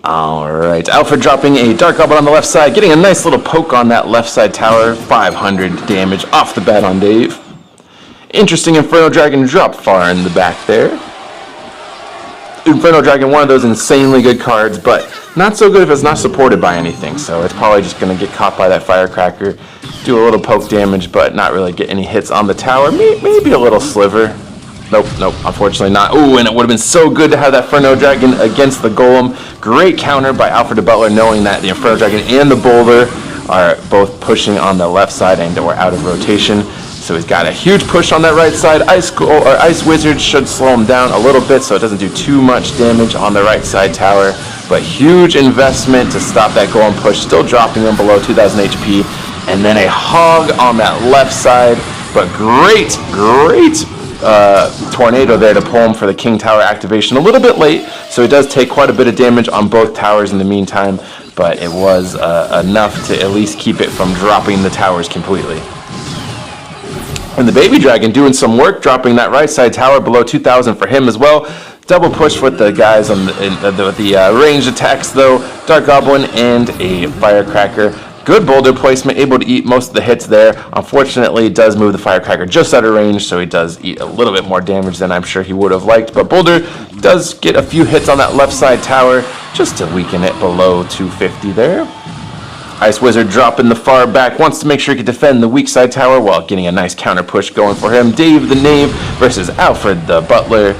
Alright, Alfred dropping a Dark Goblin on the left side, getting a nice little poke on that left side tower. 500 damage off the bat on Dave. Interesting Inferno Dragon drop far in the back there. Inferno Dragon, one of those insanely good cards, but not so good if it's not supported by anything. So it's probably just going to get caught by that Firecracker, do a little poke damage, but not really get any hits on the tower. Maybe a little sliver. Nope, unfortunately not. Ooh, and it would have been so good to have that Inferno Dragon against the Golem. Great counter by AlfredDaButtler, knowing that the Inferno Dragon and the Boulder are both pushing on the left side and we're out of rotation. So he's got a huge push on that right side. Ice Wizard should slow him down a little bit so it doesn't do too much damage on the right side tower. But huge investment to stop that Golem push, still dropping him below 2000 HP. And then a hog on that left side. But great tornado there to pull him for the King Tower activation. A little bit late, so he does take quite a bit of damage on both towers in the meantime, but it was enough to at least keep it from dropping the towers completely. And the Baby Dragon doing some work, dropping that right side tower below 2000 for him as well. Double push with the guys on the ranged attacks though. Dark Goblin and a Firecracker. Good Boulder placement, able to eat most of the hits there. Unfortunately, it does move the Firecracker just out of range, so he does eat a little bit more damage than I'm sure he would have liked. But Boulder does get a few hits on that left side tower, just to weaken it below 250 there. Ice Wizard dropping the far back, wants to make sure he can defend the weak side tower while getting a nice counter push going for him. Dave the Knave versus AlfredDaButtler.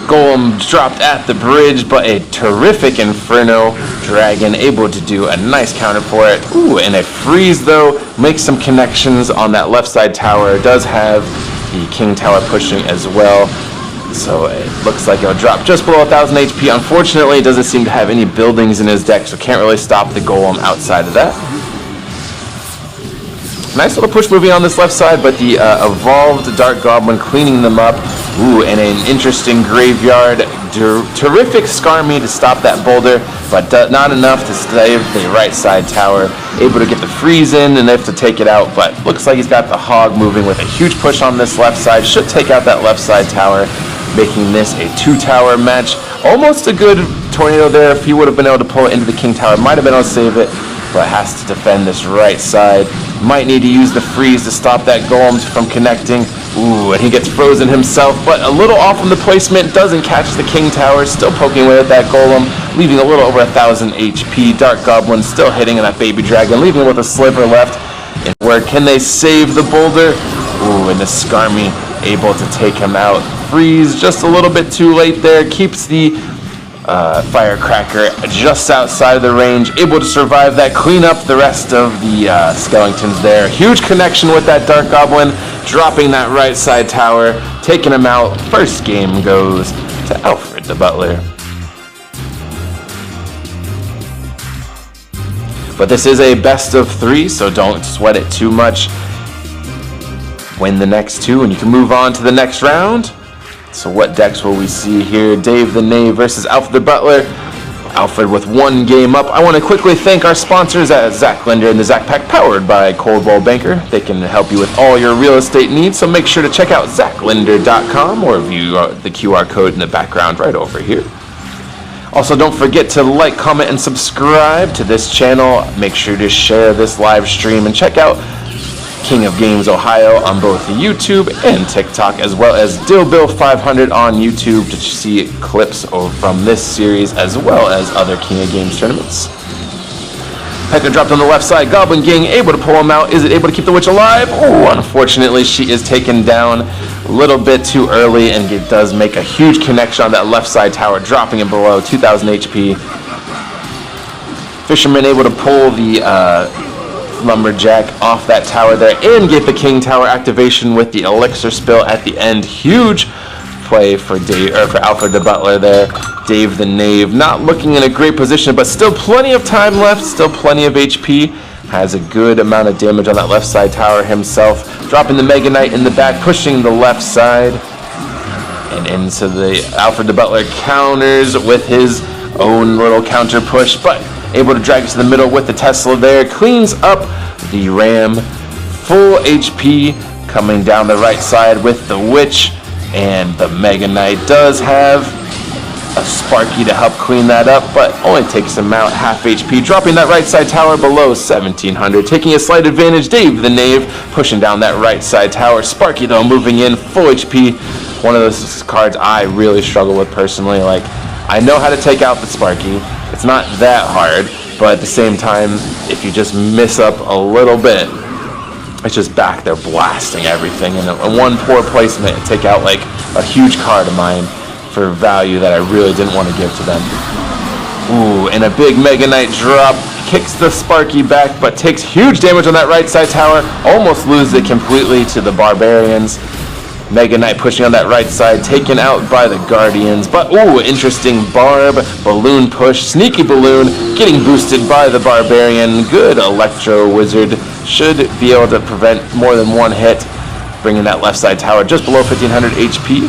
Golem dropped at the bridge, but a terrific Inferno Dragon able to do a nice counter for it. Ooh, and a freeze though, makes some connections on that left side tower. It does have the King Tower pushing as well, so it looks like it'll drop just below 1000 HP. Unfortunately, it doesn't seem to have any buildings in his deck, so can't really stop the Golem outside of that. Nice little push moving on this left side, but the evolved Dark Goblin cleaning them up. Ooh, and an interesting graveyard. Terrific Skarmy to stop that Boulder, but not enough to save the right side tower. Able to get the freeze in and they have to take it out, but looks like he's got the Hog moving with a huge push on this left side. Should take out that left side tower, making this a 2-tower match. Almost a good tornado there. If he would have been able to pull it into the King Tower, might have been able to save it, but has to defend this right side. Might need to use the freeze to stop that Golem from connecting. Ooh, and he gets frozen himself, but a little off on the placement, doesn't catch the King Tower, still poking away at that Golem, leaving a little over 1000 HP. Dark Goblin still hitting that Baby Dragon, leaving with a sliver left. And where can they save the Boulder? Ooh, and the Skarmy able to take him out. Freeze just a little bit too late there, keeps the Firecracker just outside of the range, able to survive that, clean up the rest of the skeletons there. Huge connection with that Dark Goblin, dropping that right side tower, taking him out. First game goes to AlfredDaButtler. But this is a best of 3, so don't sweat it too much. Win the next 2 and you can move on to the next round. So what decks will we see here? Dave the Knave versus AlfredDaButtler. Alfred with 1 game up. I want to quickly thank our sponsors at Zach Linder and the Zach Pack, powered by Coldwell Banker. They can help you with all your real estate needs, so make sure to check out ZachLinder.com or view the QR code in the background right over here. Also, don't forget to like, comment, and subscribe to this channel. Make sure to share this live stream and check out King of Games Ohio on both YouTube and TikTok, as well as DillBill500 on YouTube to see clips from this series, as well as other King of Games tournaments. Pecker dropped on the left side. Goblin Gang able to pull him out. Is it able to keep the witch alive? Oh, unfortunately, she is taken down a little bit too early, and it does make a huge connection on that left side tower, dropping him below 2000 HP. Fisherman able to pull the Lumberjack off that tower there and get the King Tower activation with the Elixir spill at the end. Huge play for AlfredDaButtler there. Dave the Knave not looking in a great position, but still plenty of time left, still plenty of HP. Has a good amount of damage on that left side tower himself. Dropping the Mega Knight in the back, pushing the left side. And into the AlfredDaButtler counters with his own little counter push, but able to drag it to the middle with the Tesla there. Cleans up the Ram. Full HP coming down the right side with the Witch. And the Mega Knight does have a Sparky to help clean that up, but only takes him out half HP, dropping that right side tower below 1700. Taking a slight advantage, Dave the Knave pushing down that right side tower. Sparky, though, moving in, full HP. One of those cards I really struggle with personally. Like, I know how to take out the Sparky. It's not that hard, but at the same time, if you just miss up a little bit, it's just back there blasting everything. And one poor placement, take out like a huge card of mine for value that I really didn't want to give to them. Ooh, and a big Mega Knight drop. Kicks the Sparky back, but takes huge damage on that right side tower. Almost loses it completely to the Barbarians. Mega Knight pushing on that right side, taken out by the Guardians. But, ooh, interesting Barb, Balloon push, Sneaky Balloon, getting boosted by the Barbarian. Good Electro Wizard, should be able to prevent more than one hit, bringing that left side tower just below 1500 HP.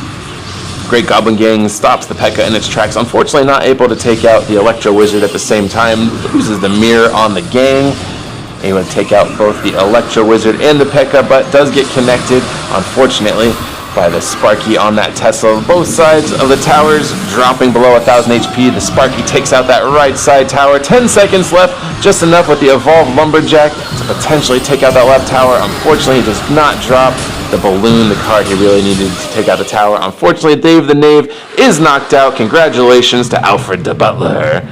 Great Goblin Gang stops the P.E.K.K.A. in its tracks. Unfortunately, not able to take out the Electro Wizard at the same time. Loses the mirror on the gang. Able to take out both the Electro Wizard and the P.E.K.K.A., but does get connected, unfortunately, by the Sparky on that Tesla. Both sides of the towers dropping below 1000 HP. The Sparky takes out that right side tower. 10 seconds left, just enough with the Evolved Lumberjack to potentially take out that left tower. Unfortunately, he does not drop the Balloon, the card he really needed to take out the tower. Unfortunately, Dave the Knave is knocked out. Congratulations to AlfredDaButtler.